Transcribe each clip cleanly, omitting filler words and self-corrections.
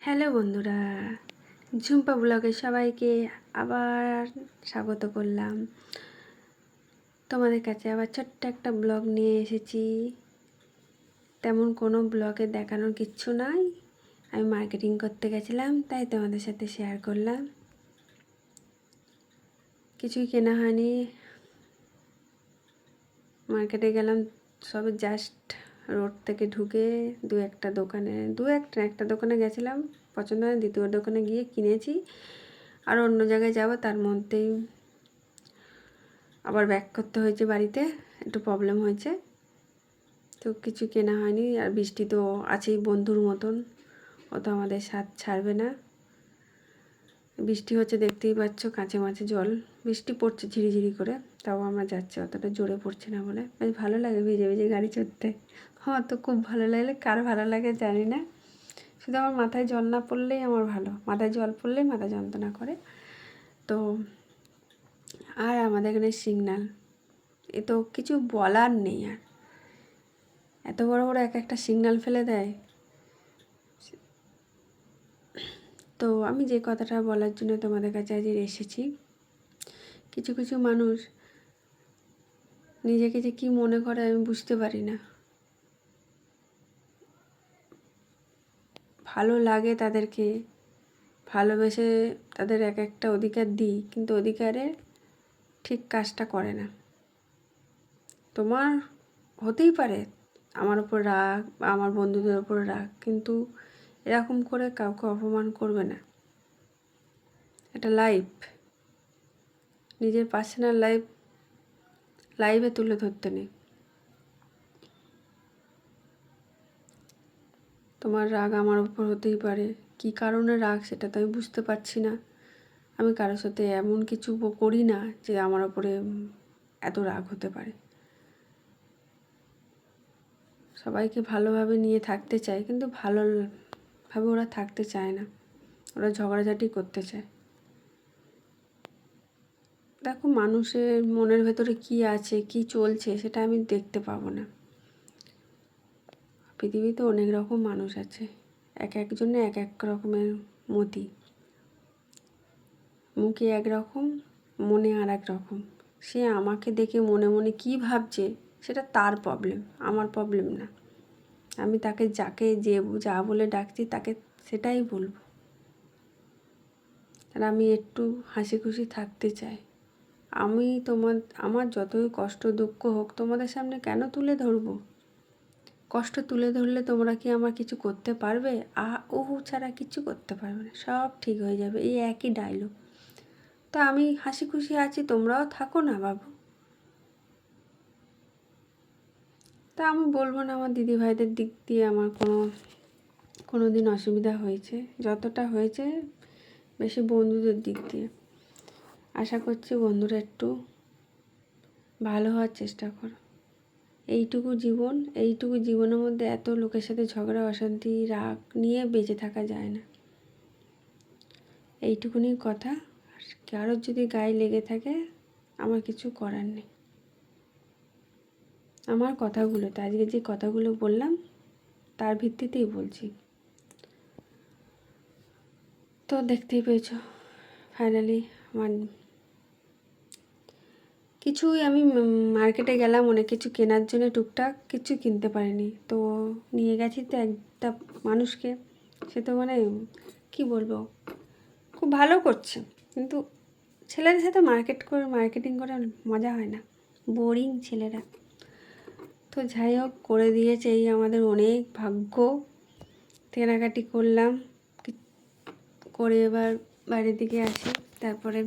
Hello বন্ধুরা, ঝুম্পা ব্লগে সবাইকে আবার স্বাগত করলাম। তোমাদের কাছে আবার ছোট্ট একটা ব্লগ নিয়ে এসেছি। তেমন কোনো ব্লগে দেখানোর কিচ্ছু নাই, আমি মার্কেটিং করতে গেছিলাম তাই তোমাদের সাথে শেয়ার করলাম। কিছুই কেনা হয়নি, মার্কেটে গেলাম সবে জাস্ট রোড থেকে ঢুকে একটা দোকানে গেছিলাম, পছন্দ হয়, দ্বিতীয় দোকানে গিয়ে কিনেছি। আর অন্য জায়গায় যাব, তার মধ্যেই আবার ব্যাক করতে হয়েছে, বাড়িতে একটু প্রবলেম হয়েছে, তো কিছু কেনা হয়নি। আর বৃষ্টি তো আছেই বন্ধুর মতন, ও তো আমাদের সাথ ছাড়বে না। বৃষ্টি হচ্ছে, দেখতেই পাচ্ছ, কাঁচে মাঝে জল, বৃষ্টি পড়ছে ঝিরিঝিরি করে, তাও আমরা যাচ্ছি, অতটা জোরে পড়ছে না বলে। বেশ ভালো লাগে ভিজে ভিজে গাড়ি চড়তে। আমার তো খুব ভালো লাগলে, কার ভালো লাগে জানি না, শুধু আমার মাথায় জল না পড়লেই আমার ভালো, মাথায় জল পড়লেই মাথা যন্ত্রণা করে। তো আর আমাদের এখানে সিগন্যাল, এ তো কিছু বলার নেই। আর এত বড় বড় এক একটা সিগন্যাল ফেলে দেয়। তো আমি যে কথাটা বলার জন্য তোমাদের কাছে আজ এসেছি, কিছু কিছু মানুষ নিজেকে যে কী মনে করে আমি বুঝতে পারি না। ভালো লাগে তাদেরকে, ভালোবেসে তাদের এক একটা অধিকার দিই, কিন্তু অধিকারে ঠিক কাজটা করে না। তোমার হতেই পারে আমার ওপর রাগ বা আমার বন্ধুদের ওপর রাগ, কিন্তু এরকম করে কাউকে অপমান করবে না। এটা লাইফ, নিজের পার্সোনাল লাইভে তুলে ধরতে নেই। তোমার রাগ আমার উপর হতেই পারে, কী কারণে রাগ সেটা তো আমি বুঝতে পারছি না। আমি কারোর সাথে এমন কিছু করি না যে আমার ওপরে এত রাগ হতে পারে। সবাইকে ভালোভাবে নিয়ে থাকতে চায়, কিন্তু ভালোভাবে ওরা থাকতে চায় না, ওরা ঝগড়াঝাটি করতে চায়। দেখো, মানুষের মনের ভেতরে কি আছে, কি চলছে, সেটা আমি দেখতে পাবো না। পৃথিবীতে অনেক রকম মানুষ আছে, এক একজনে এক এক রকমের মতি, মুখে একরকম, মনে আর এক রকম। সে আমাকে দেখে মনে মনে কী ভাবছে সেটা তার প্রবলেম, আমার প্রবলেম না। আমি তাকে যাকে যা বলে ডাকছি তাকে সেটাই বলবো। আর আমি একটু হাসি খুশি থাকতে চাই। আমার যতই কষ্ট দুঃখ হোক তোমাদের সামনে কেন তুলে ধরবো? কষ্ট তুলে ধরলে তোমরা কি আমার কিছু করতে পারবে? ও ছাড়া কিছু করতে পারবে না, সব ঠিক হয়ে যাবে, এই একই ডায়লগ। তো আমি হাসি খুশি আছি, তোমরাও থাকো না বাবু। তা আমি বলবো না আমার দিদিভাইদের দিক দিয়ে আমার কোনো দিন অসুবিধা হয়েছে, যতটা হয়েছে বেশি বন্ধুদের দিক দিয়ে। আশা করছি বন্ধুরা একটু ভালো হওয়ার চেষ্টা করো। এইটুকু জীবনের মধ্যে এত লোকের সাথে ঝগড়া অশান্তি রাগ নিয়ে বেঁচে থাকা যায় না। এইটুকুনি কথা, কারোর যদি গায়ে লেগে থাকে আমার কিছু করার নেই। আমার কথাগুলোতে আজকে যে কথাগুলো বললাম তার ভিত্তিতেই বলছি। তো দেখতেই পেয়েছো, ফাইনালি আমার কিছুই, আমি মার্কেটে গেলাম অনেক কিছু কেনার জন্য, টুকটাক কিছু কিনতে পারিনি। তো নিয়ে গেছি তো একটা মানুষকে, সে তো মানে কি বলবো, খুব ভালো করছে, কিন্তু ছেলেদের সাথে মার্কেটিং করে মজা হয় না, বোরিং ছেলেরা। তো যাই হোক, করে দিয়েছে, এই আমাদের অনেক ভাগ্য। কেনাকাটি করলাম, করে এবার বাড়ির দিকে আসি। তারপরে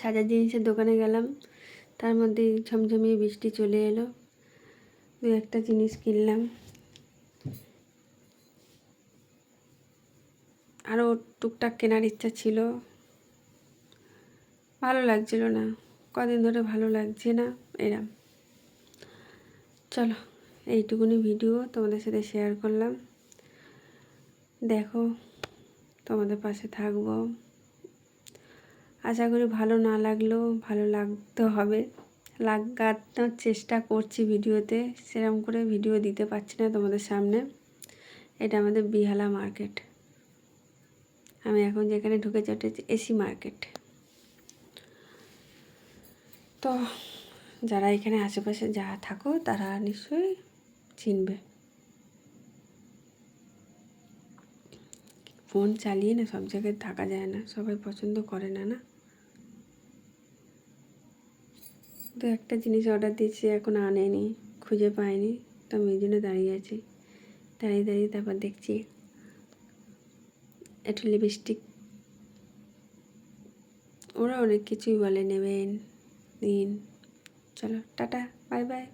সাজার জিনিসের দোকানে গেলাম, তার মধ্যে ঝমঝমিয়ে বৃষ্টি চলে এলো, একটা জিনিস কিনলাম। আরও টুকটাক কেনার ইচ্ছা ছিল, ভালো লাগছিল না, কদিন ধরে ভালো লাগছে না এরম। চলো, এইটুকুনি ভিডিও তোমাদের সাথে শেয়ার করলাম। দেখো, তোমাদের পাশে থাকবো। আশা করি ভালো না লাগলেও ভালো লাগতে হবে, লাগানোর চেষ্টা করছি ভিডিওতে, সেরকম করে ভিডিও দিতে পারছি না তোমাদের সামনে। এটা আমাদের বিহালা মার্কেট। আমি এখন যেখানে ঢুকেছি ওটা হচ্ছে এসি মার্কেট। তো যারা এখানে আশেপাশে যা থাকো তারা নিশ্চয়ই চিনবে। ফোন চালিয়ে না সব জায়গায় থাকা যায় না, সবাই পছন্দ করে না, না। তো একটা জিনিস অর্ডার দিয়েছি, এখন আনেনি, খুঁজে পাইনি, তো আমি এই জন্য দাঁড়িয়ে আছি। দাঁড়িয়ে দাঁড়িয়ে তারপর দেখছি একটু লিপস্টিক, ওরা অনেক কিছুই বলে নেবেন, নিন। চলো টাটা, বাই বাই।